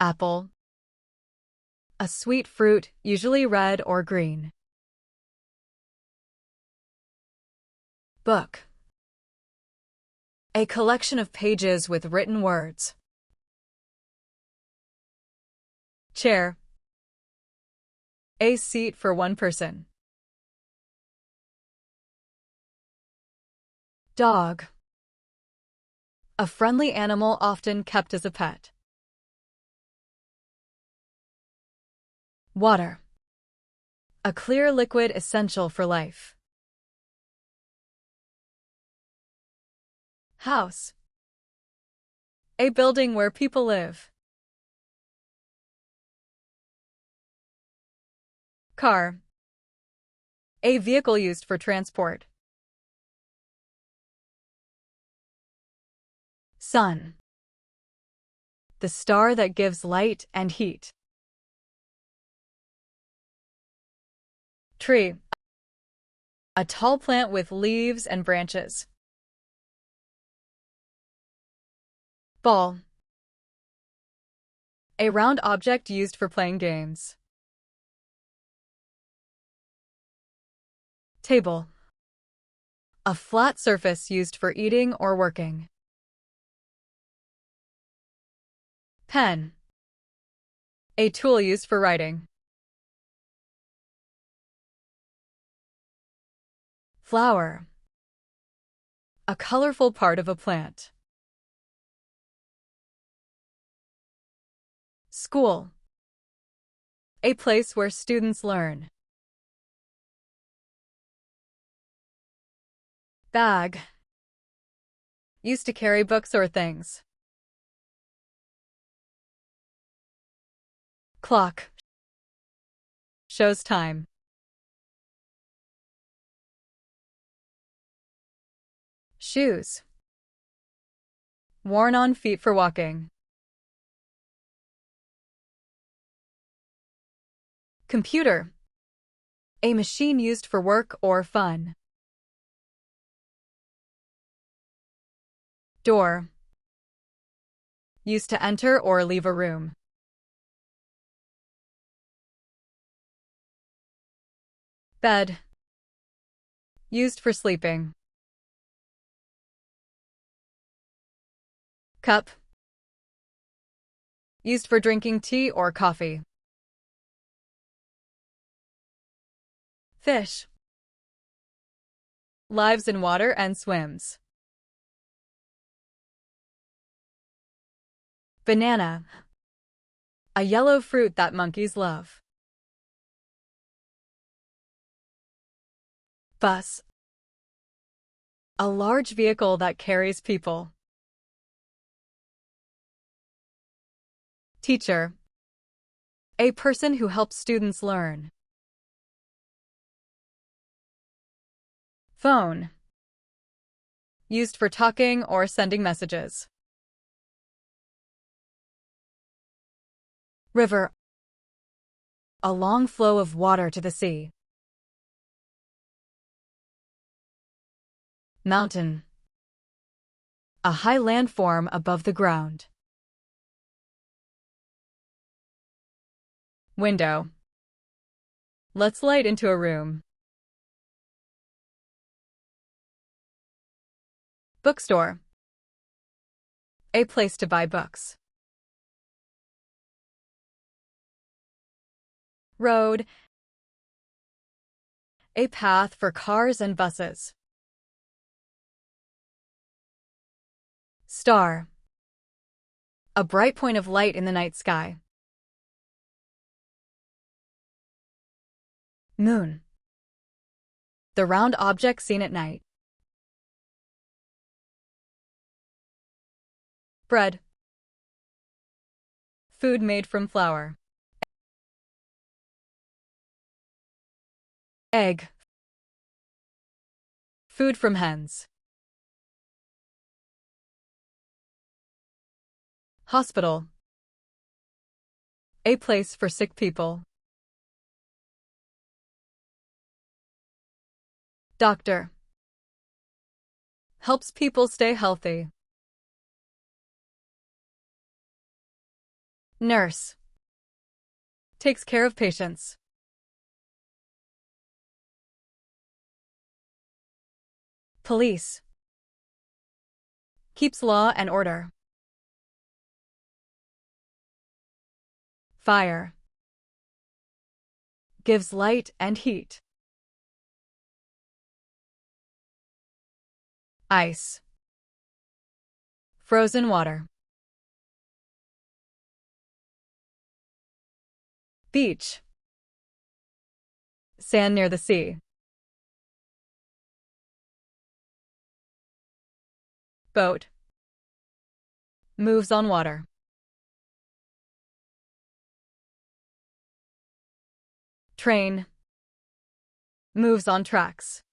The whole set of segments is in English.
Apple. A sweet fruit, usually red or green. Book. A collection of pages with written words. Chair. A seat for one person. Dog. A friendly animal often kept as a pet. Water. A clear liquid essential for life. House. A building where people live. Car. A vehicle used for transport. Sun. The star that gives light and heat. Tree. A tall plant with leaves and branches. Ball. A round object used for playing games. Table. A flat surface used for eating or working. Pen. A tool used for writing. Flower. A colorful part of a plant. School. A place where students learn. Bag. Used to carry books or things. Clock. Shows time. Shoes. Worn on feet for walking. Computer. A machine used for work or fun. Door. Used to enter or leave a room. Bed. Used for sleeping. Cup. Used for drinking tea or coffee. Fish. Lives in water and swims. Banana. A yellow fruit that monkeys love. Bus. A large vehicle that carries people. Teacher. A person who helps students learn. Phone. Used for talking or sending messages. River. A long flow of water to the sea. Mountain. A high landform above the ground. Window. Lets light into a room. Bookstore. A place to buy books. Road. A path for cars and buses. Star. A bright point of light in the night sky. Moon. The round object seen at night. Bread. Food made from flour. Egg. Food from hens. Hospital. A place for sick people. Doctor. Helps people stay healthy. Nurse. Takes care of patients. Police. Keeps law and order. Fire. Gives light and heat. Ice. Frozen water. Beach. Sand near the sea. Boat. Moves on water. Train. Moves on tracks.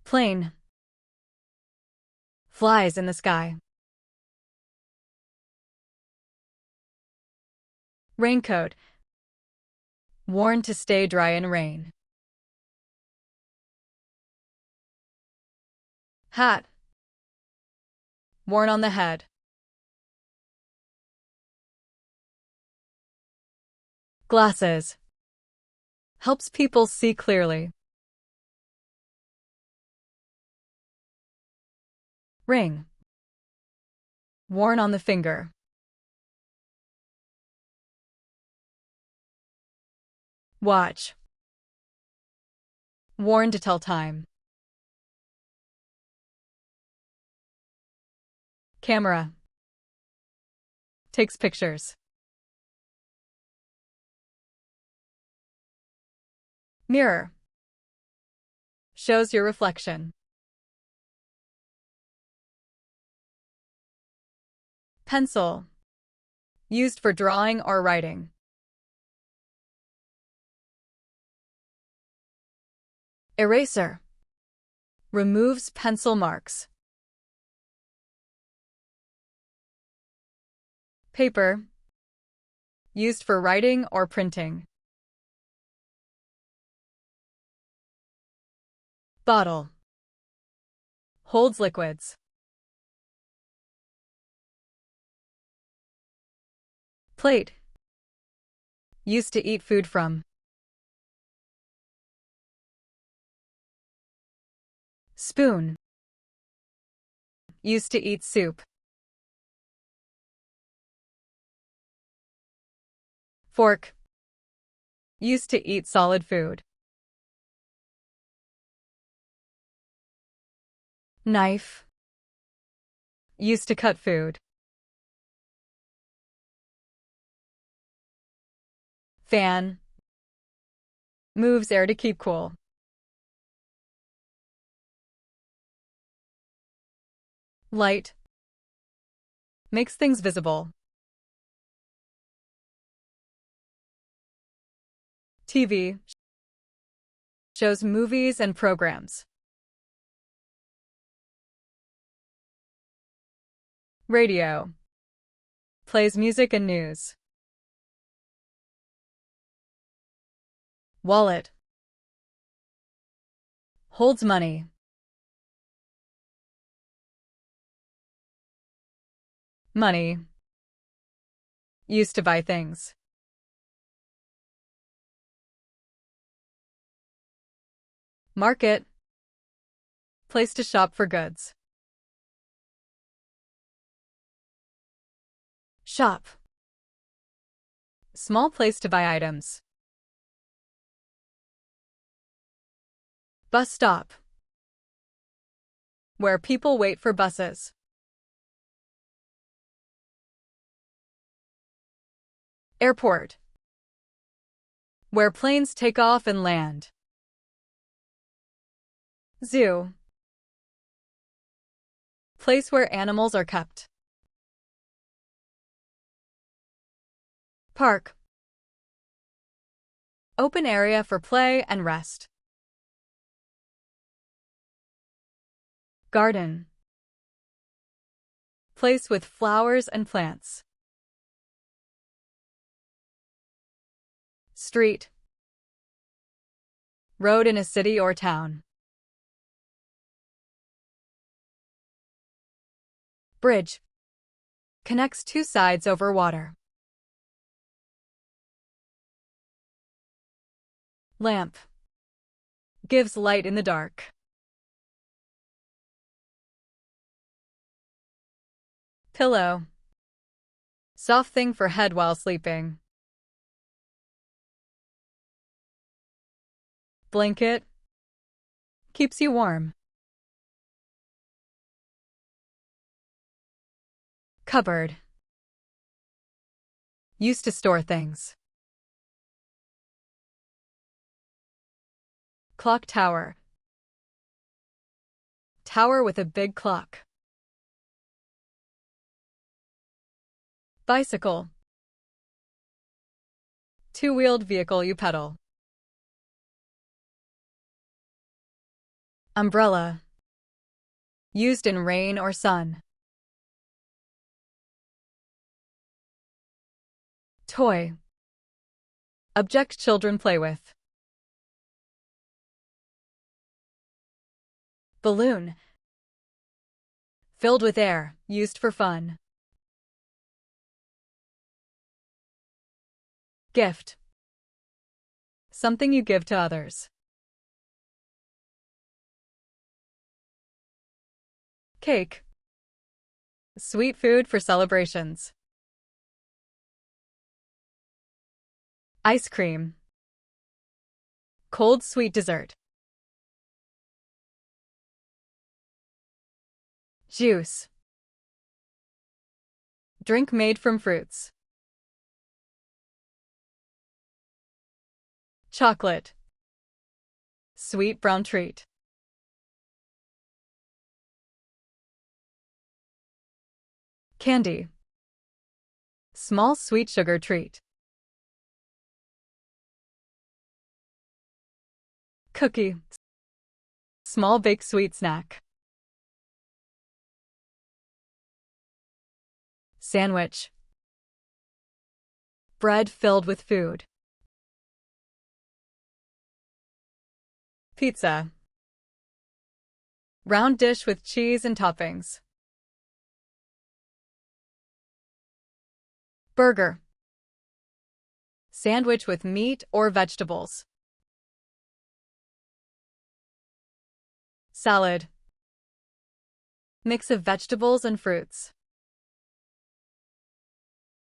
Plane. Flies in the sky. Raincoat. Worn to stay dry in rain. Hat. Worn on the head. Glasses. Helps people see clearly. Ring. Worn on the finger. Watch. Worn to tell time. Camera. Takes pictures. Mirror. Shows your reflection. Pencil. Used for drawing or writing. Eraser. Removes pencil marks. Paper. Used for writing or printing. Bottle. Holds liquids. Plate. Used to eat food from. Spoon. Used to eat soup. Fork. Used to eat solid food. Knife. Used to cut food. Fan. Moves air to keep cool. Light. Makes things visible. TV. Shows movies and programs. Radio. Plays music and news. Wallet. Holds money. Money. Used to buy things. Market. Place to shop for goods. Shop. Small place to buy items. Bus stop. Where people wait for buses. Airport. Where planes take off and land. Zoo. Place where animals are kept. Park. Open area for play and rest. Garden. Place with flowers and plants. Street. Road in a city or town. Bridge. Connects two sides over water. Lamp. Gives light in the dark. Pillow. Soft thing for head while sleeping. Blanket. Keeps you warm. Cupboard. Used to store things. Clock tower. Tower with a big clock. Bicycle. Two-wheeled vehicle you pedal. Umbrella. Used in rain or sun. Toy. Object children play with. Balloon. Filled with air, used for fun. Gift. Something you give to others. Cake. Sweet food for celebrations. Ice cream. Cold sweet dessert. Juice. Drink made from fruits. Chocolate. Sweet brown treat. Candy. Small sweet sugar treat. Cookie. Small baked sweet snack. Sandwich. Bread filled with food. Pizza. Round dish with cheese and toppings. Burger. Sandwich with meat or vegetables. Salad. Mix of vegetables and fruits.